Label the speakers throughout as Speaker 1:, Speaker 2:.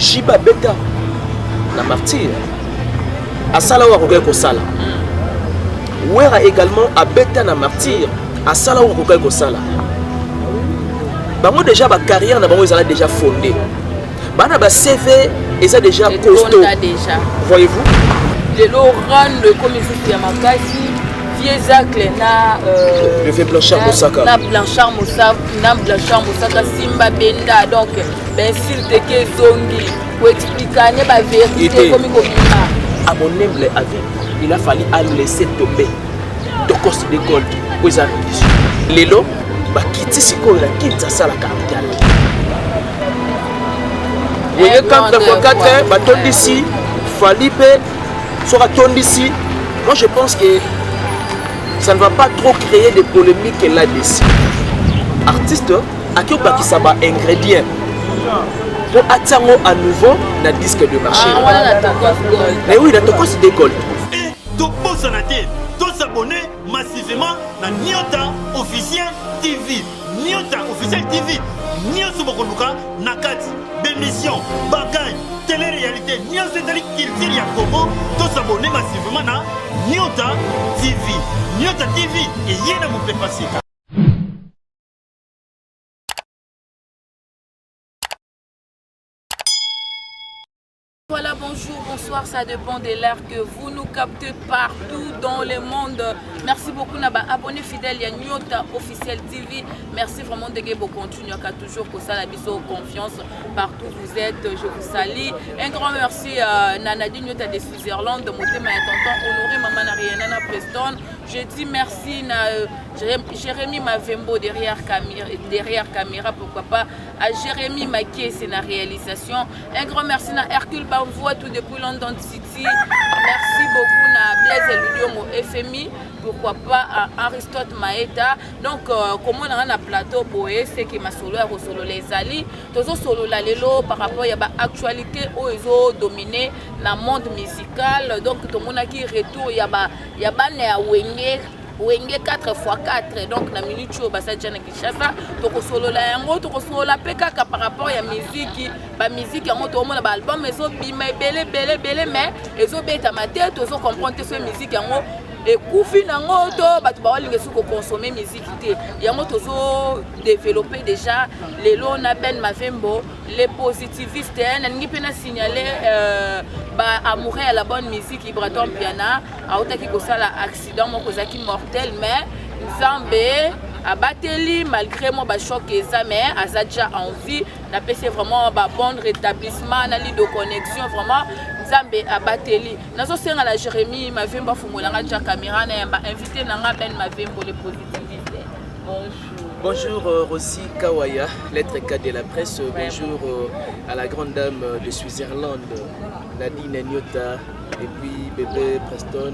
Speaker 1: Shiba Beta na martyr asala wa kokai ko sala Wera également à Beta na martyr asala wa kokai ko sala bango déjà ba carrière na bango ezala déjà fondée bana ba CV eza déjà costaud voyez-vous
Speaker 2: le Laurent le commissaire Makasi Vieux na
Speaker 1: le fait Blanchard Mosaka
Speaker 2: na Blanchard Mosaka Simba Benda donc ben s'il te que zongi pour expliquer ba vérité comme il
Speaker 1: à mon humble avis il a fallu à laisser tomber Tokos de Gold pour les ambitions lelo ba kiti siko la kinta sala capitale vous voyez 4x4 ba tondisi Falipe sera tondisi moi je pense que ça ne va pas trop créer de polémiques là-dessus. Artiste, à qui on ça va ingrédient pour atteindre à nouveau le disque de marché. Mais oui, la Tokos de Gold.
Speaker 3: Et tout pour s'abonner massivement à Nyota Officiel TV. Nyota Officiel TV. Nyota Bokoluka, Nakati, Bémission, Bagay, télé-réalité, Nyota Culture Yakobo. Tout s'abonner massivement à Nyota TV. Nyota TV et Yéna Moupé Pasika.
Speaker 2: Voilà, bonjour, bonsoir, ça dépend de l'heure que vous nous captez partout dans le monde. Merci beaucoup, Naba. Abonnez fidèle, il y a Nyota Officiel TV. Merci vraiment de vous continuer à toujours pour ça, la biseau confiance partout où vous êtes. Je vous salue. Un grand merci à Nanadi Nyota de Switzerland, de Moté Maïtantan, Honoré Maman Ariana Preston. Je dis merci à Jérémy Mavembo derrière caméra, pourquoi pas à Jérémy Maquier, c'est la réalisation. Un grand merci à Hercule Bavois tout depuis London City. Merci beaucoup à Blaise Eludiongo FMI, pourquoi pas à Aristote Maeta. Donc comme on a un plateau boé, c'est que ma solo a solo les ali, tous solo la lelo par rapport à l'actualité où ils ont dominé le monde musical. Donc tout le monde qui retour il y a Wenge 4x4 donc na minute au Basadjana Kishasa toko solo la yango toko solo la pekaka par rapport à musique ba musique yango to mona ba album ezo bima belé mais ezo beta ma tête ezo comprendre ce musique yango et koufi nango to batu ba walinga suko consommer musique té yango tozo développer déjà les lots na Ben Mavembo les positivistes na ngi pena signaler ba amoureux à la bonne musique Ibraton Piana autaki ko sala accident moko zaki mortel mais Nzambe abateli malgré moi ba choc eza mais azaja en vie na pese vraiment ba bon rétablissement na li de connexion vraiment Nzambe abateli nazo senga la Jérémy Mavembo fumolanga ja caméra na ba invité nanga Ben Mavembo les positivistes.
Speaker 1: Bonjour Rossi Kawaya, lettre K de la presse. Bonjour à la grande dame de Switzerland, Nadine Nyota, et puis bébé Preston,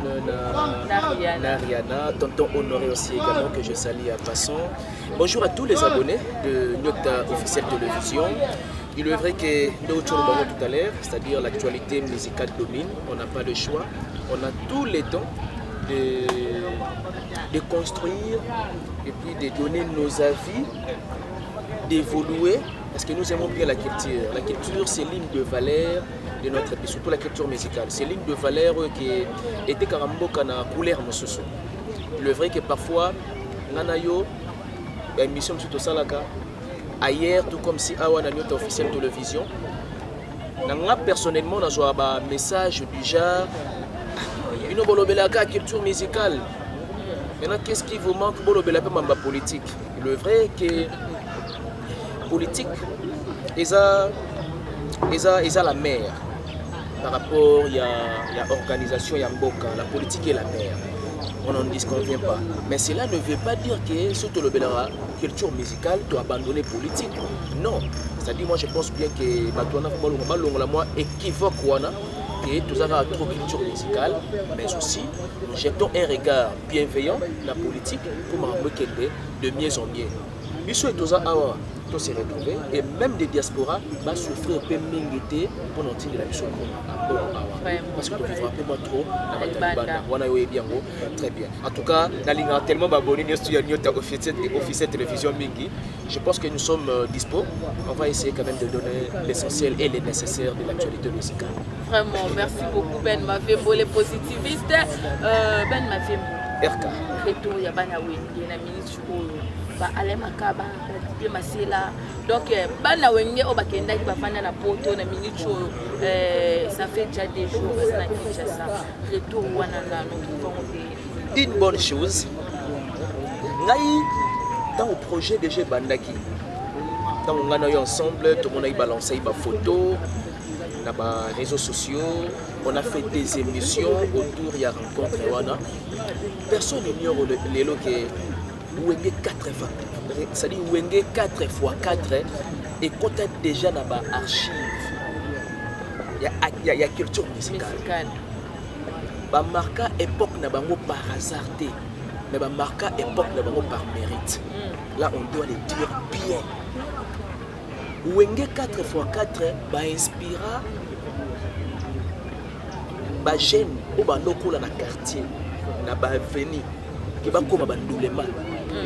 Speaker 1: Nariana, tonton Honoré aussi également que je salue à passant. Bonjour à tous les abonnés de Nyota Officiel Télévision. Il est vrai que nous tout à l'heure, c'est-à-dire l'actualité musicale domine, on n'a pas le choix, on a tous les temps de construire et puis de donner nos avis, d'évoluer, parce que nous aimons bien la culture. La culture, c'est l'hymne de valeur de notre pays, surtout la culture musicale. C'est l'hymne de valeur qui était carambo kana couleur mosusu. Le vrai que parfois, nanayo, émission de Salaka, ailleurs, tout comme si awa na Nyota Officiel Télévision, nanga personnellement, on a un message du genre. Une bolobelaka culture musicale. Maintenant, qu'est-ce qui vous manque pour la politique? Le vrai que politique, ils ont la mère. Par rapport à l'organisation, il y a Mboka, la politique est la mère. On n'en disconvient pas. Mais cela ne veut pas dire que surtout la culture musicale doit abandonner la politique. Non. C'est-à-dire, moi je pense bien que Batouana moi équivoque et tout ça va trop culture musicale, mais aussi nous jetons un regard bienveillant la politique pour m'embêter de mieux en mieux. Biso et tout ça, tous se retrouver et même des diasporas va souffrir un peu mingité pour nous tirer la mission parce que nous vivons un peu moins trop très bien. En tout cas, nous avons tellement abonné à officiel télévision mingi. Je pense que nous sommes dispo. On va essayer quand même de donner l'essentiel et les nécessaires de l'actualité musicale.
Speaker 2: Vraiment, merci beaucoup Ben Mavembo, les positivistes. Ben Mavembo.
Speaker 1: RK.
Speaker 2: Retour, il y a Bana Wenge, la ministre ba Alemaka, ba Didier Masela. Donc, Bana Wenge, on va kenda qui va faire la poto, la ministre. Ça fait déjà des jours, ça n'a pas retour, Wanana, nous
Speaker 1: une bonne chose. Dans le projet de G Bandaki, dans on a eu ensemble, tout le monde a balancé des photos, dans les réseaux sociaux, on a fait des émissions autour de la rencontre. Personne n'ignore les lots qui Wenge 4 fois, c'est-à-dire Wenge 4 x 4 et quand tu es déjà dans l'archive, il y a culture musicale. Ba marqué époque n'a pas par hasard, mais ba marqué époque n'a pas par mérite. Là on doit le dire bien. Wenge 4 x 4 ba inspira ba jeune ou ba lokola na quartier na ba avenue qui va comme ba ndulema.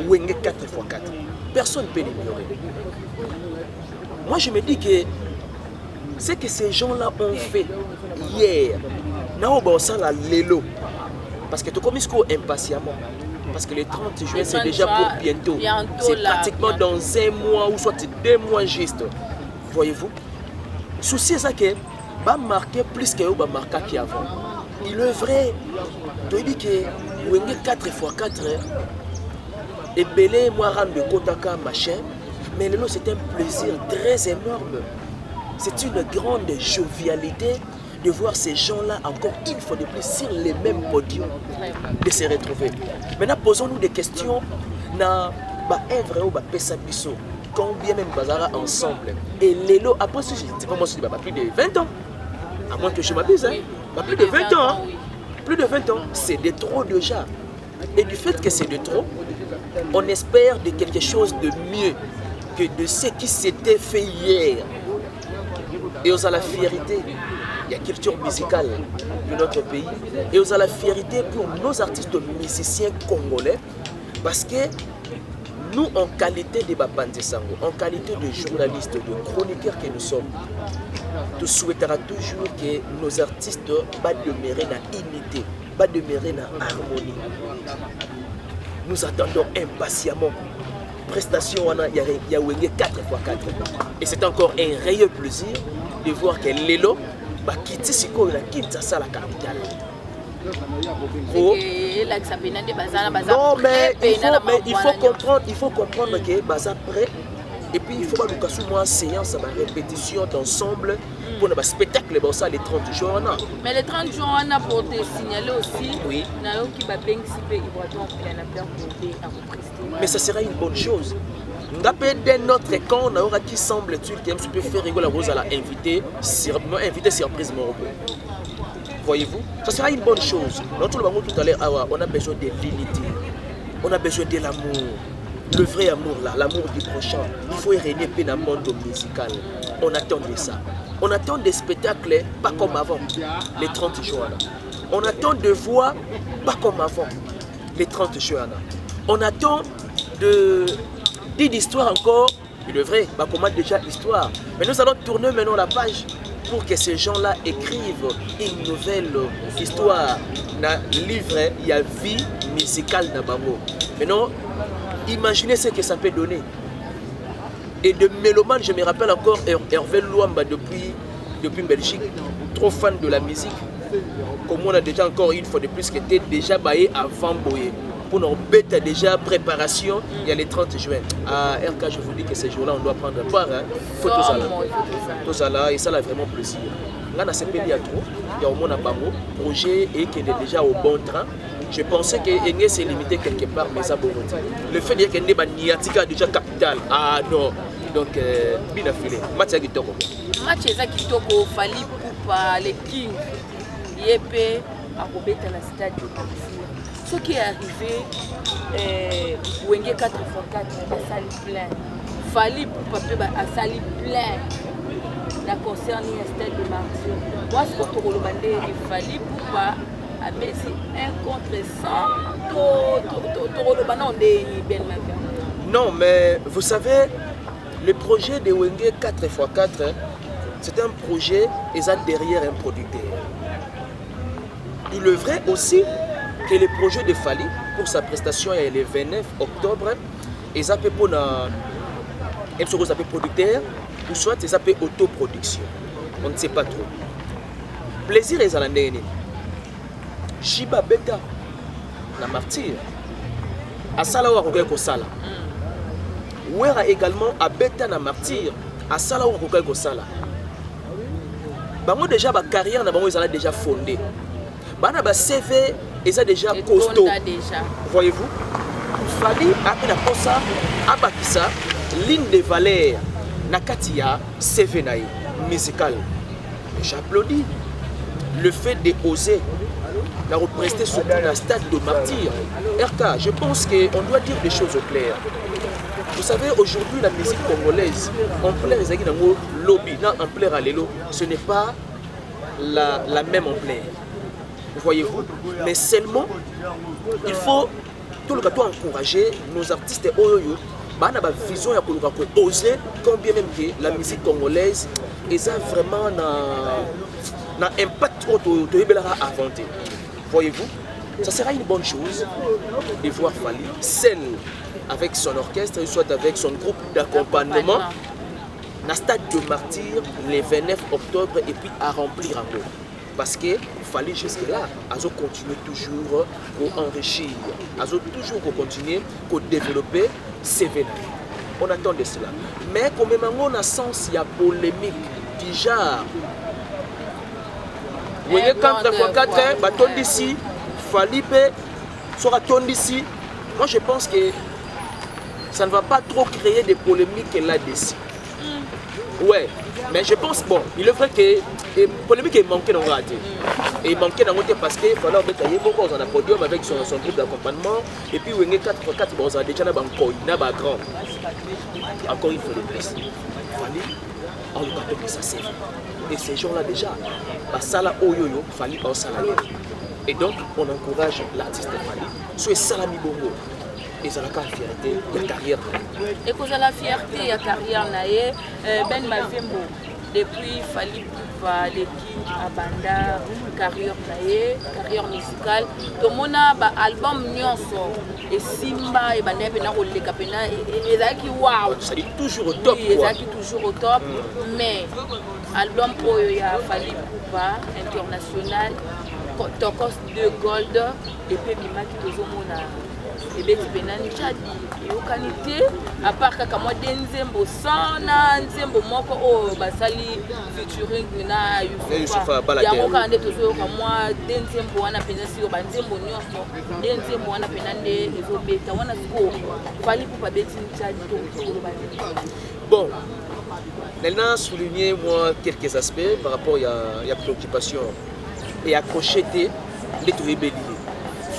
Speaker 1: Wenge 4 x 4. Personne ne peut l'ignorer. Moi je me dis que ce que ces gens-là ont fait hier, parce que tu commences impatiemment. Parce que le 30 juin, c'est déjà pour bientôt. C'est pratiquement dans un mois ou soit 2 mois juste. Voyez-vous? Souci, c'est ça que va marquer plus que va marquer qu'avant. Il est vrai. Tu dis que Wenge 4 x 4 et belé moi rendre Kotaka machin. Mais le lot, c'est un plaisir très énorme. C'est une grande jovialité de voir ces gens-là encore une fois de plus sur les mêmes podiums, de se retrouver. Maintenant, posons-nous des questions. Na ba œuvre ou ba pesa biso. Combien même bazara ensemble. Et Lélo, après ce, je ne sais pas moi si plus de 20 ans. À moins que je m'abuse, hein. Plus de 20 ans. Hein. Plus de 20 ans. C'est de trop déjà. Et du fait que c'est de trop, on espère de quelque chose de mieux que de ce qui s'était fait hier. Et aux à la fierté, il y a culture musicale de notre pays. Et aux à la fierté pour nos artistes musiciens congolais. Parce que nous, en qualité de Bapanzesango, en qualité de journalistes, de chroniqueurs que nous sommes, nous souhaiterons toujours que nos artistes demeurer dans l'unité, demeurer dans l'harmonie. Nous attendons impatiemment. Prestation, il y a Wenge 4 x 4. Et c'est encore un réel plaisir de voir que Lélo va quitter la Kinshasa, la capitale. Oh. Non, mais il faut comprendre que Baza prêt. Et puis il faut pas nous casser une séance, une répétition d'ensemble pour le spectacle les 30 jours.
Speaker 2: Mais les 30 jours, on a pour te signaler aussi.
Speaker 1: Oui. Mais ça sera une bonne chose. D'un notre camp, on aura qui semble-t-il qui peut faire rigoler la rose à la inviter surprise Morocco. Voyez-vous, ça sera une bonne chose. Tout à l'heure, on a besoin de l'unité, on a besoin de l'amour, le vrai amour là, l'amour du prochain. Il faut régner dans le monde musical. On attend de ça. On attend des spectacles pas comme avant, les 30 juin. On attend de voix pas comme avant, les 30 juin. On attend d'histoire encore. Il est vrai, bah comment déjà l'histoire. Mais nous allons tourner maintenant la page pour que ces gens-là écrivent une nouvelle histoire. Dans le livre, il y a vie musicale Nabango. Maintenant, imaginez ce que ça peut donner. Et de mélomane, je me rappelle encore Hervé Luamba depuis Belgique, trop fan de la musique. Comme on a déjà encore une fois de plus qui était déjà baillé avant Boye. Pour nous bête déjà préparation, il y a les 30 juin. À RK, je vous dis que ces jours-là, on doit prendre part. Il faut tout ça là, et ça a vraiment plaisir. Là, dans ce pays, il y a trop. Il y a au moins un projet et qui est déjà au bon train. Je pensais que Enge s'est limité quelque part, mais ça bon. Le fait de dire que Niatika a déjà capital. Ah non. Donc, bien affilé. Match à Kitoko.
Speaker 2: Match à Kitoko, Fali Poupa, les Kings, Yépé, à Robert à la stade de Paris. Ce qui est arrivé, Wenge 4x4, la salle pleine. Fally Ipupa a sali plein la concerne Estelle de Martyr. Moi ce que tu relevais il Fally Ipupa a baissé 1 contre 100
Speaker 1: Non, mais vous savez, le projet de Wenge 4x4, c'est un projet et ça derrière un producteur. Il est vrai aussi que le projet de Fally pour sa prestation est le 29 octobre, et ça peut pour un producteur ou soit ça peut autoproduction. On ne sait pas trop. Plaisir est à l'année. Shiba Beta na Martyr à Sala wa ko sala. Wera également à Beta na Martyr à Sala wa ko sala. Bango déjà ba carrière na bango ils ont déjà fondé. Bana ba CV ils ont déjà costaud. Voyez-vous? Fally après la posa abakisa ligne de valeur na katia CV naï musical. J'applaudis le fait de oser la représenter sur le stade de Martyr. RK, je pense qu'on doit dire des choses au clair. Vous savez, aujourd'hui, la musique congolaise, en plein lobby, en plein alélo, ce n'est pas la même ampleur. Voyez-vous? Mais seulement, il faut tout le temps encourager nos artistes oyoyo. Bah, on a une vision à oser, combien même que la musique congolaise, ils ont vraiment un impact à inventer. Voyez-vous, ça sera une bonne chose de voir Fally seul avec son orchestre, soit avec son groupe d'accompagnement, dans le stade de Martyr le 29 octobre et puis à remplir un peu. Parce que Fally jusque-là, il continue toujours pour enrichir, il toujours pour continuer pour développer ses veines. On attend de cela. Mais quand même, on a sens, il y a polémique déjà. Vous voyez, 4x4, bâton d'ici, Fally sera ton d'ici. Moi, je pense que ça ne va pas trop créer des polémiques là-dessus. Ouais, mais je pense, bon, il est vrai que les polémiques est manqué dans le raté. Et il manquait dans le raté parce qu'il fallait embêter beaucoup dans un podium avec son groupe d'accompagnement. Et puis, Wenge 4x4, bon, on a déjà un grand. Encore une fois de plus. Fally, on lui a donné ça, c'est vrai. Et ces gens-là déjà, ça là, oyoyo, Fally en salarié. Et donc, on encourage l'artiste Fally. Soit salami bongo. Et ça la fierté, la carrière.
Speaker 2: Et que la fierté, la carrière, Ben Mavembo, depuis Fally Ipupa, les King, Abanda, carrière musicale. Tout le monde a un album nyonso. Et Simba, et Banebe, et Kapena, et Zaki, waouh!
Speaker 1: Ça dit toujours au top.
Speaker 2: Oui, Zaki toujours au top. Mais, album pour Fally Ipupa, international, Tokos de Gold, et puis Mimaki Tozomona. Et bien, tu as qualité, à part que moi, Denzembo, Sana, Nzembo, Moko, Basali, featuring, Youssoufa, il y a un candidat toujours comme moi, Denzembo, on a pénal sur Banzembo, Denzembo, on a pénal les obéta, on a score. Fally Ipupa,
Speaker 1: bon, Nelna a souligné moi quelques aspects par rapport à la préoccupation et à crocheter les trouver.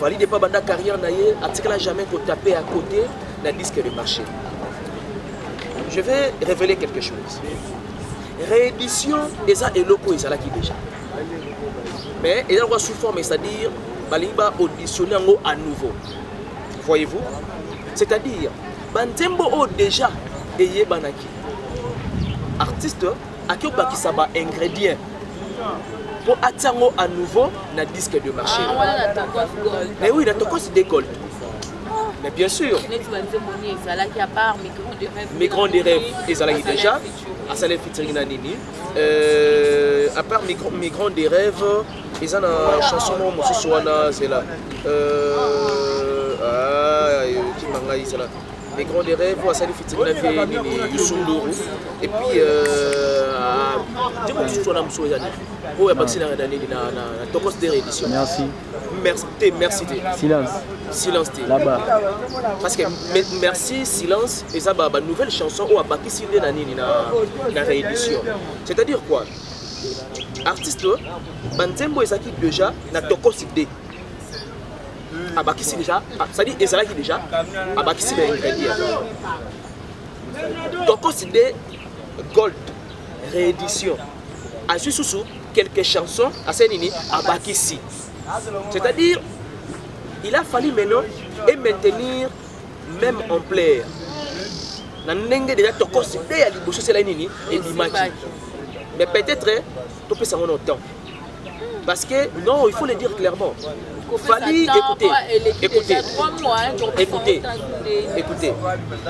Speaker 1: Fally n'est pas dans la carrière, il n'a jamais tapé à côté d'un disque de marché. Je vais révéler quelque chose. Réédition, et ça est loco, et ça là qui déjà. Mais il y a sous forme, c'est-à-dire, il va auditionner à nouveau. Voyez-vous? C'est-à-dire, Banzembo déjà, et Banaki. Artiste, à qui on ça va ingrédient pour attendre à nouveau dans le disque de marché. Mais oui, il y a Tokos de Gold. Mais bien sûr. Mes grands rêves, et ça là déjà. À Salé featuring Nini. À part mes grands rêves, ils ont une chanson moi Soana, c'est là. Qui m'a c'est là. Les grands rêves, à Salé featuring Nini, Youssou. Et puis dis-moi tout ça sur les années. Pour y passer dans la Tokos de réédition.
Speaker 4: Merci.
Speaker 1: Merci. Silence.
Speaker 4: Là-bas.
Speaker 1: Parce que merci, silence, et ça, une nouvelle chanson ou à bâtir sur la réédition. C'est-à-dire quoi? Artiste, Banzembo et Zaki déjà, na Tokos idée. À bâtir déjà, c'est-à-dire, et ça là qui déjà, à bâtir les ingrédients. Tokos des Gold réédition. Ensuite, sous quelques chansons à Sénini à Bakissi. C'est-à-dire, il a fallu maintenant et maintenir même ampleur. Nanenge déjà Tokos des Aliboso c'est la nini et Dimaki. Mais peut-être tu peux s'en temps. Parce que non, il faut le dire clairement. Fali, écoutez.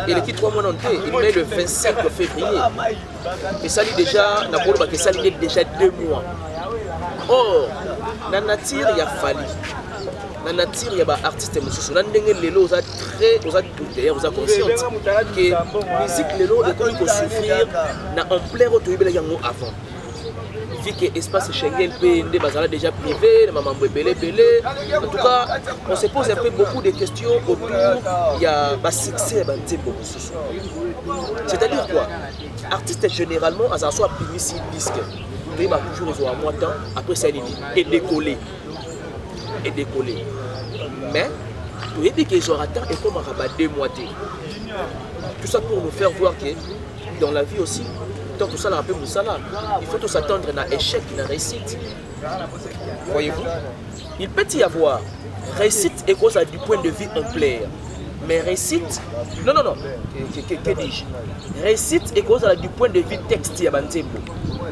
Speaker 1: Il est qui 3 mois non il met le 25 février. Et ça lui déjà, ça lui est déjà 2 mois. Or, dans la nature, il y a Fali. Dans la nature, il y a des artistes musiciens. Dans la lelo, vous êtes conscient que la musique lelo est connue pour souffrir dans l'ampleur de l'ampleur avant. Vu que l'espace Schengen PND est déjà privé, en tout cas, on se pose un peu beaucoup de questions autour il y a un succès. C'est-à-dire quoi? Artiste généralement, à soit publié sur disque, il va toujours avoir moins de temps, après ça et décoller. Mais, tu dis qu'ils ont atteint et comme un rabat démoité. Tout ça pour nous faire voir que dans la vie aussi, tant que ça l'a rappelé Moussala, il faut tous attendre un échec, une réussite. Voyez-vous? Il peut y avoir réussite et cause du point de vue ampleur. Mais réussite, non, que dis-je? Réussite et cause du point de vue texte, il y a un tempo.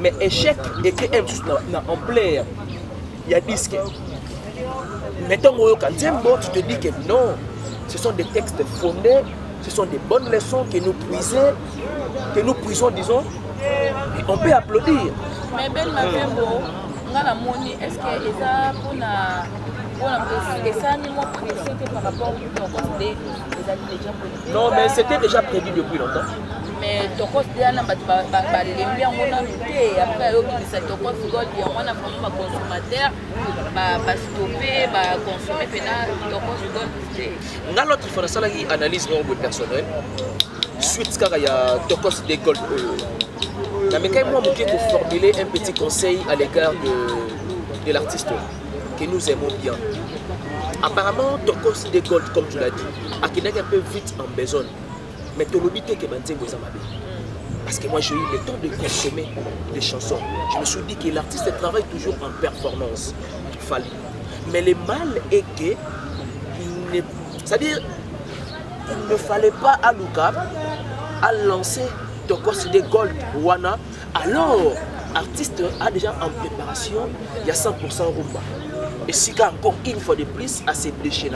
Speaker 1: Mais échec et que en ampleur, il y a disque. Mettons quand tu te dis que non, ce sont des textes fondés, ce sont des bonnes leçons que nous puisons, disons, et on peut applaudir.
Speaker 2: Mais Ben Mafembo, est-ce que ça par rapport au des déjà
Speaker 1: non, mais c'était déjà prévu depuis longtemps.
Speaker 2: Mais Tokos Diana après ça Tokos Gold on a vraiment consommateur stopper consommer Tokos Gold.
Speaker 1: Dans l'autre il faut ça une analyse personnelle suite à ya Tokos des Gold. Mais quand moi pour formuler un petit conseil à l'égard de l'artiste que nous aimons bien. Apparemment Tokos des Gold comme tu l'as dit, a qui un peu vite en besoin. Mais tu l'as dit que parce que moi j'ai eu le temps de consommer des chansons. Je me suis dit que l'artiste travaille toujours en performance. Mais le mal est que c'est-à-dire il ne fallait pas à Luka à lancer Tokos des Gold Wana. Alors l'artiste a déjà en préparation, il y a 100% rumba. Et si encore une fois de plus à ces déchets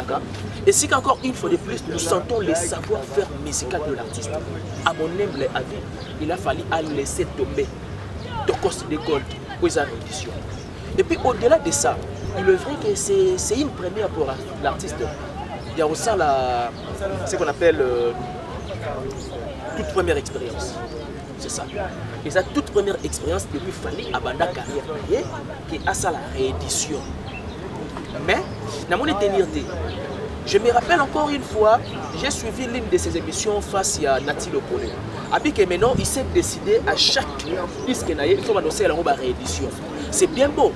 Speaker 1: et si encore une fois de plus nous sentons les savoir-faire musical de l'artiste, à mon humble avis, il a fallu laisser tomber Tokos des Gold aux éditions. Et puis au-delà de ça, il est vrai que c'est une première pour l'artiste. Il y a aussi ce qu'on appelle toute première expérience. C'est ça. Et sa toute première expérience depuis Fali Abanda carrière qui a ça la réédition. Mais, dans mon éternité, je me rappelle encore une fois, j'ai suivi l'une de ses émissions face à Nati Lopole. Et que maintenant, il s'est décidé à chaque disque, il faut annoncer la réédition. C'est bien beau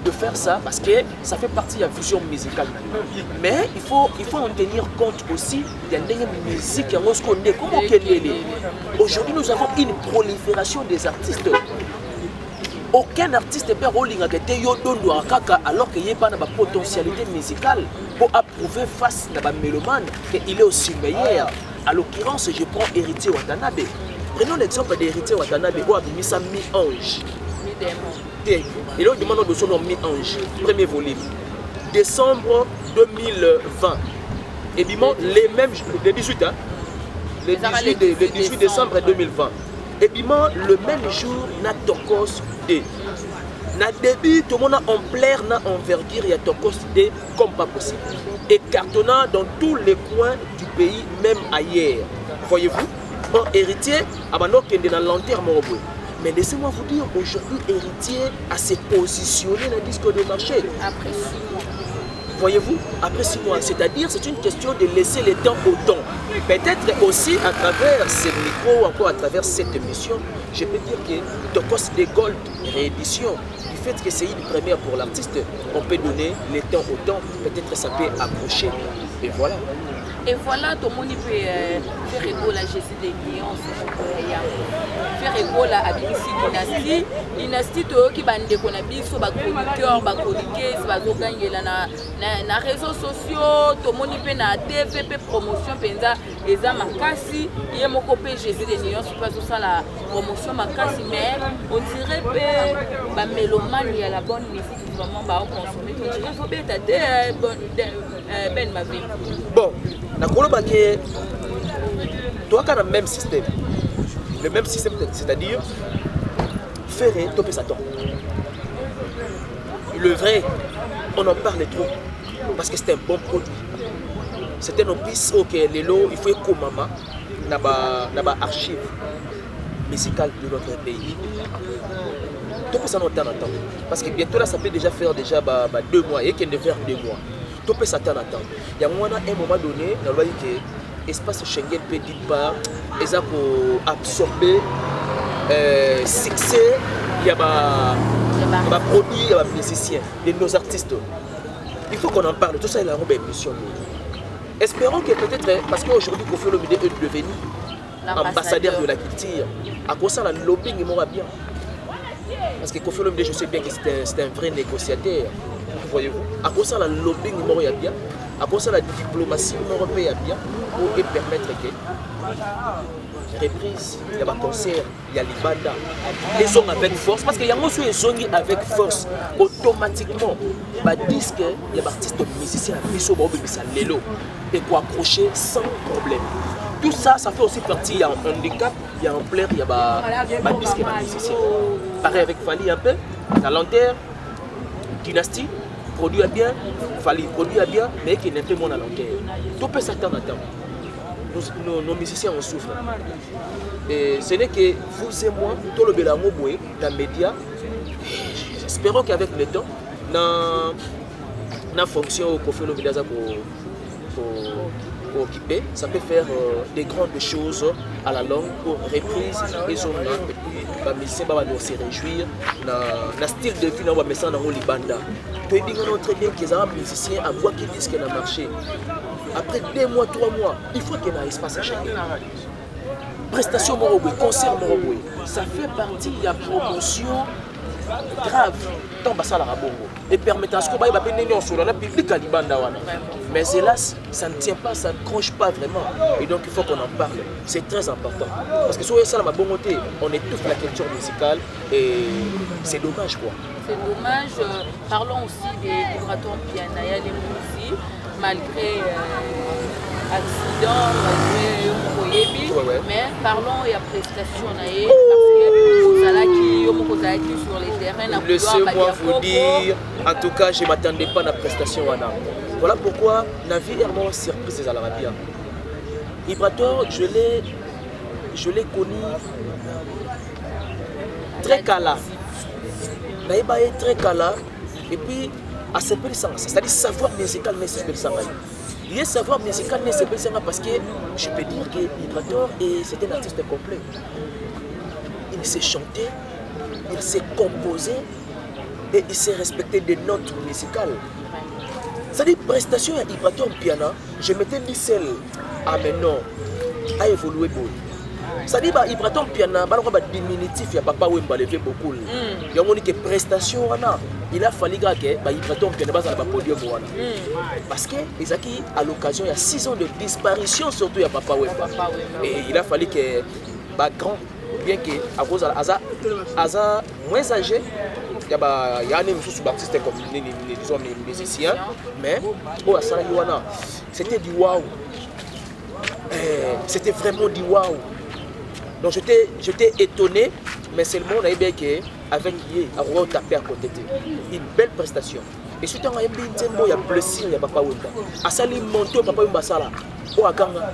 Speaker 1: de faire ça parce que ça fait partie de la fusion musicale. Mais il faut en tenir compte aussi de la musique. Aujourd'hui, nous avons une prolifération des artistes. Aucun artiste peut rouler alors qu'il n'y a pas de potentialité musicale pour approuver face à la mélomane qu'il est aussi meilleur. À l'occurrence, je prends Héritier Watanabe. Prenons l'exemple d'Héritier Watanabe où a mis ça Mi-Ange. Et là, on demande de son nom Mi-Ange, premier volume. Décembre 2020. Et bien, les mêmes, le 18, hein, le 18 décembre 2020. Et bien, le même jour, na Tokos D. Na début, tout le monde a ampleur, na envergure, il y a Tokos D comme pas possible. Et cartonnant dans tous les coins du pays, même ailleurs. Voyez-vous? Or, Héritier, dans l'enterrement. Mais laissez-moi vous dire, aujourd'hui, Héritier a se positionné dans le disque de marché.
Speaker 2: Après 6 mois.
Speaker 1: Voyez-vous, après 6 mois, c'est-à-dire c'est une question de laisser le temps au temps. Peut-être aussi à travers ces micros, encore à travers cette émission, je peux dire que Tokos des Gold réédition, du fait que c'est une première pour l'artiste, on peut donner le temps au temps, peut-être ça peut accrocher. Et voilà.
Speaker 2: Et voilà, tout le monde peut faire égo la gestion des clients. Faire égo la Abibisi dynastie. Dynastie, qui bande de Konabiso, producteurs, chroniqueurs, gagner na réseaux sociaux, tout le monde peut na TVP promotion, penza, et ça makasi, il y a mon copé gestion des clients, c'est pas ça la promotion makasi, mais on dirait que bah mélomane il y a la bonne musique vraiment bah on consommer, on dirait faut bien t'aider ben ma vie.
Speaker 1: Bon. Toi, tu as le même système, c'est-à-dire faire topper Satan. Le vrai, on en parle trop parce que c'est un bon produit. C'est un opus auquel il faut que maman n'a archive musicale de notre pays. Topper ça dans le temps. Parce que bientôt là, ça peut déjà faire 2 mois et qu'il ne fait 2 mois. Topé Satan attend. Il y a un moment donné, on va dire que l'espace Schengen peut dire pas, ils ont pour absorber succès, il y a des produits, il y a des musiciens, de nos artistes. Il faut qu'on en parle, tout ça il a une émission. Espérons que peut-être, parce qu'aujourd'hui Koffi Olomide est devenu ambassadeur de la culture, à cause de la lobbying, il m'aura bien. Parce que Koffi Olomide, je sais bien que c'est un vrai négociateur. Voyez-vous, à cause de la lobbying, il y a bien, à cause de la diplomatie, il y a bien, pour permettre que reprise, il y a un concert, il y a les bandas, les ont avec force, parce qu'il y a aussi les zones avec force, automatiquement, ils disent qu'il y a des artistes musiciens, et pour accrocher sans problème. Tout ça, ça fait aussi partie, il y a un handicap, il y a un plaire, il y a des disques et des musiciens. Pareil avec Fali un peu, la lenteur, dynastie. Produit bien, Fali produit bien, mais qui n'est pas mon à long terme. Tout peut s'attendre à temps. Nos musiciens en souffrent. Et ce n'est que vous et moi, tout le bélango boué, dans les médias, espérons qu'avec le temps, dans fonction au Koffi Olomide pour occuper, ça peut faire des grandes choses à la longue pour reprise et zone et puis les musiciens vont se réjouir dans le style de vie dans le Libanda. Tu dis très bien qu'ils ont un musicien à voir qui disent qu'il a marché. Après 2 mois, 3 mois, il faut qu'il y ait un espace à changer. Prestation Moroboué, concert Moroboué, ça fait partie de la promotion grave dans le Rabongo et permettant à ce qu'on ait sur le public à Libanda. Mais hélas, ça ne tient pas, ça ne croche pas vraiment. Et donc il faut qu'on en parle. C'est très important. Parce que sur ça, on étouffe la culture musicale et c'est dommage quoi.
Speaker 2: C'est dommage. Parlons aussi des vibratos pianaya, les musiques, malgré accident, malgré mais parlons et à prestation parce que sur les terrains.
Speaker 1: Laissez-moi vous dire, en tout cas, je ne m'attendais pas à la prestation. Voilà pourquoi la vie est vraiment surprise à l'Arabie. Vibrator, je l'ai connu très cala. Naïba est très cala. Et puis, à s'appeler ça, c'est-à-dire savoir musical, mais s'appeler ça. Il y a savoir musical, mais s'appeler ça parce que je peux dire que Vibrator, c'est un artiste complet. Il sait chanter, il sait composer et il sait respecter des notes musicales. C'est-à-dire, prestation à Vibrator piano, je m'étais dit celle à maintenant à évoluer beaucoup. C'est-à-dire, Vibrator piano, il y a diminutif, il y a papa où il levé beaucoup. Il y a que prestation, il a fallu que Vibrator piano base à la podium. Parce que les acquis à l'occasion, il y a 6 ans de disparition, surtout il y a papa Wemba. Et il a fallu que grand, bien que à cause de moins âgé, il y a des artistes comme les musiciens, mais c'était du waouh. C'était vraiment du waouh. Donc j'étais étonné, mais seulement on a bien qu'avec Yé, on a tapé à côté. Une belle prestation. Et surtout, il y a blessé, il y a Papa Wemba. À ça, il monte au Papa Wemba. Oh, à Ganga.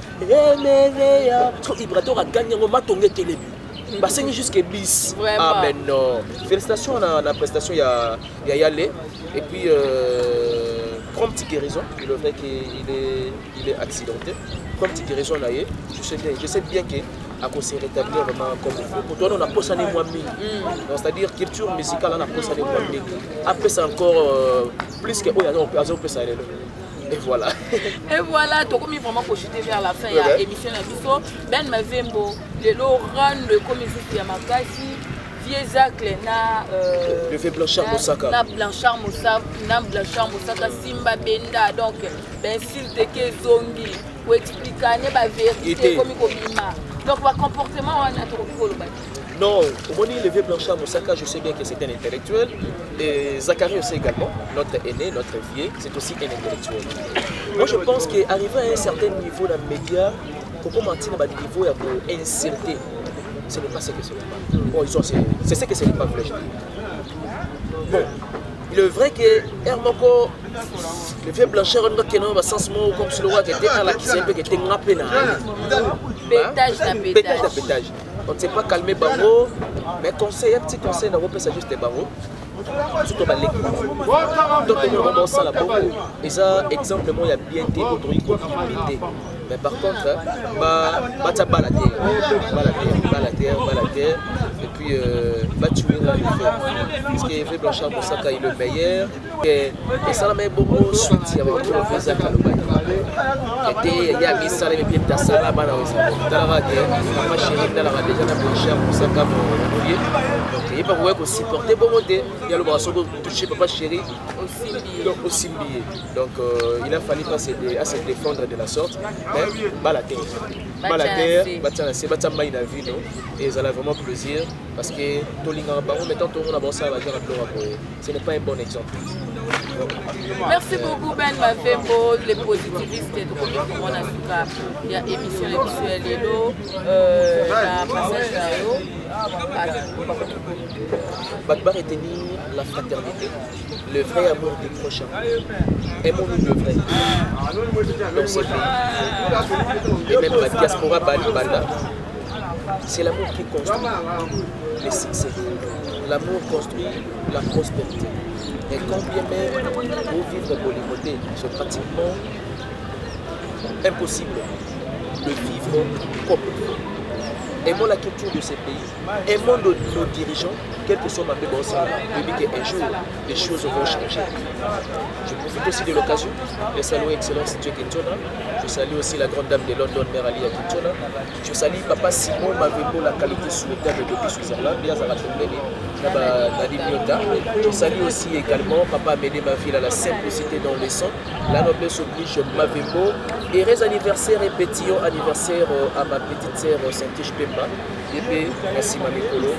Speaker 1: Vibrator a gagné, on m'a tombé télébi. C'est jusqu'à bis. Ah, mais non. Félicitations à la prestation, il y a Yalé. Et puis, prompte guérison. Il est vrai qu'il est accidenté. Prompte guérison, là, je sais bien que. À cause de rétablir vraiment comme il faut. Pour toi, on a posé un mois mille. C'est-à-dire culture musicale, on a posé un mois mille. Après, c'est encore plus que on peut ça. Et voilà.
Speaker 2: Et voilà, tu as commis vraiment pour chuter vers la fin. Il y a émission Nabiso. Ben Mavembo, le Laurent, le commissaire Yamakasi, Viezakle,
Speaker 1: le fait Blanchard Moussaka.
Speaker 2: Na Blanchard Moussaka, Simba Benda. Donc, ben s'il te que Zongi, pour expliquer la vérité, comme il donc, le comportement, on a trouvé.
Speaker 1: Non, au moment le vieux Blanchard Moussaka, je sais bien que c'est un intellectuel. Et Zachary aussi également, notre aîné, notre vieux, c'est aussi un intellectuel. Moi, je pense qu'arriver à un certain niveau dans les médias, pour commenter à un niveau pour insulter, ce n'est pas ce que ce n'est pas. Bon, c'est ce que ce n'est pas vrai. Bon, il est vrai que Hermoko, le vieux Blanchard, on a sens mot comme sur le roi qui était à la qui s'est un peu qui était nappé dans pétage. On ne s'est pas calmé Bango, mais conseil, un petit conseil dans vos ça juste des barreaux. Surtout dans l'équipe. Donc on va ça là et ça, exemple, il y a bien été autorité qui mais par contre, bah balader, et puis tuer là, parce que Yves Blanchard Moussaka est le meilleur, et ça m'a beaucoup soutien avec le Visa Kalobani. Il y a mis ça, les pieds de ça là-bas, dans la radio, ma chérie, dans la radio, déjà Blanchard Moussaka, mon oublié. Donc il va voir qu'on supporter bon côté, il y a le bras touché papa chéri au Simbié. Donc il a fallu passer à se défendre de la sorte. Balader, c'est Batamaï la vie, et ça a vraiment plaisir parce que Tolinga Baron, mettant tout le monde à bon ça, ce n'est pas un bon exemple.
Speaker 2: Merci beaucoup Ben Mavembo, les positivistes et tout comme on a dit, il y a émission visuelle la passage d'Ayo.
Speaker 1: Bakbar est tenu la fraternité, le vrai amour du prochain. Aimons-nous le vrai. Donc c'est et même la diaspora Banda, c'est l'amour qui construit les succès. L'amour construit la prospérité. Et quand bien même pour vivre Bolingoté, c'est pratiquement impossible de vivre comme nous. Aimons la culture de ces pays, aimons nos dirigeants, quel que soit ma bébé, un jour, les choses vont changer. Je profite aussi de l'occasion de saluer Excellence Dieu Kintona. Je salue aussi la grande dame de London, Mère Ali Kintona. Je salue Papa Simon Mavembo, la qualité souhaitable depuis Switzerland, je salue aussi également Papa Amédée Maville à la simplicité dans les sons. La noblesse oblige Mavembo. Heureux anniversaire et pétillant anniversaire à ma petite sœur Saint-Tiche Pemba. Et puis, merci Mamie Kolo, en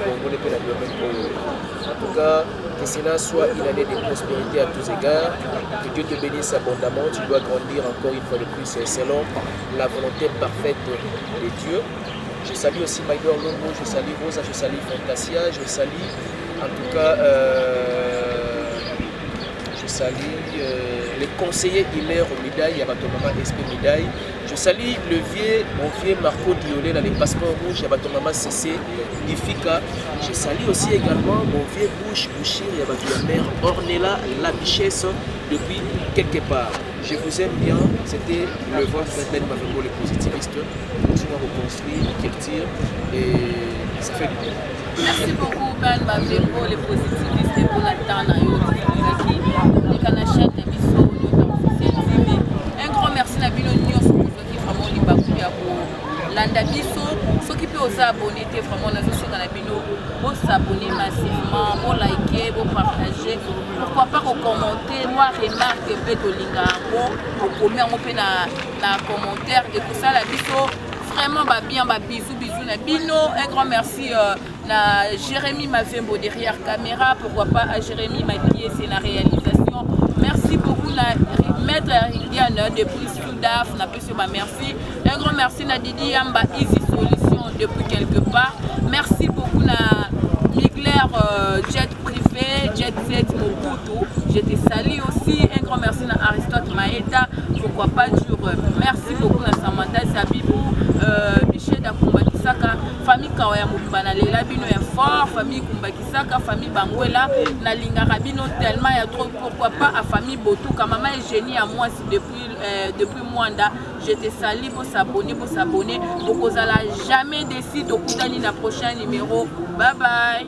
Speaker 1: tout cas, que cela soit une année de prospérité à tous égards. Que Dieu te bénisse abondamment. Tu dois grandir encore une fois de plus selon la volonté parfaite de Dieu. Je salue aussi Maïdor Longo, je salue Rosa, je salue Fantasia, je salue en tout cas je salue les conseillers Hilaire Midaille, Yabatomama SP Midaille. Je salue mon vieux Marco Diolé dans les passeports rouges, Yabatomama CC Ifika. Je salue aussi également mon vieux Bouchir, Yabatomama Ornella Labichesse depuis quelque part. Je vous aime bien, c'était le voix de Mavembo, le positiviste. Continuons à reconstruire, culture et ça fait du bien.
Speaker 2: Merci beaucoup Ben Mavembo, les positivistes pour la Tana Yoti, les Kanachètes, les Bissot, un grand merci à Bino Nyos qui vraiment les Bakou pour Landa Bisso. Ceux qui peuvent s'abonner, vraiment, la société dans la Bino, pour s'abonner massivement, pour liker, pour partager. Pourquoi pas commenter, moi remarque un peu de l'ingamo, pour combien on peut dans commentaire et tout ça la Bisso. Vraiment bien, bisous na Bino. Un grand merci à Jérémy Mavembo derrière caméra. Pourquoi pas à Jérémy Mapié, c'est la réalisation. Merci beaucoup à Maître Ridiane depuis Soudaf. Merci. Un grand merci à Didi Yamba Easy Solution depuis quelque part. Merci beaucoup à Migler Jet Privé, Jet Set Mokutu. Je te salue aussi. Un grand merci à Aristote Maeta. Pourquoi pas dur. Merci beaucoup à Samantha Sabibou. Michel Dakumba Kisaka, famille Kawaya Mubana Lela Bino est fort, famille Kumba Kisaka, famille Banguela, Nalinga Rabino tellement il y a trop, pourquoi pas à famille Botou, quand maman est génie à moi depuis Mwanda, je te salue pour s'abonner, pour vous n'allez jamais décider de dans le prochain numéro. Bye bye.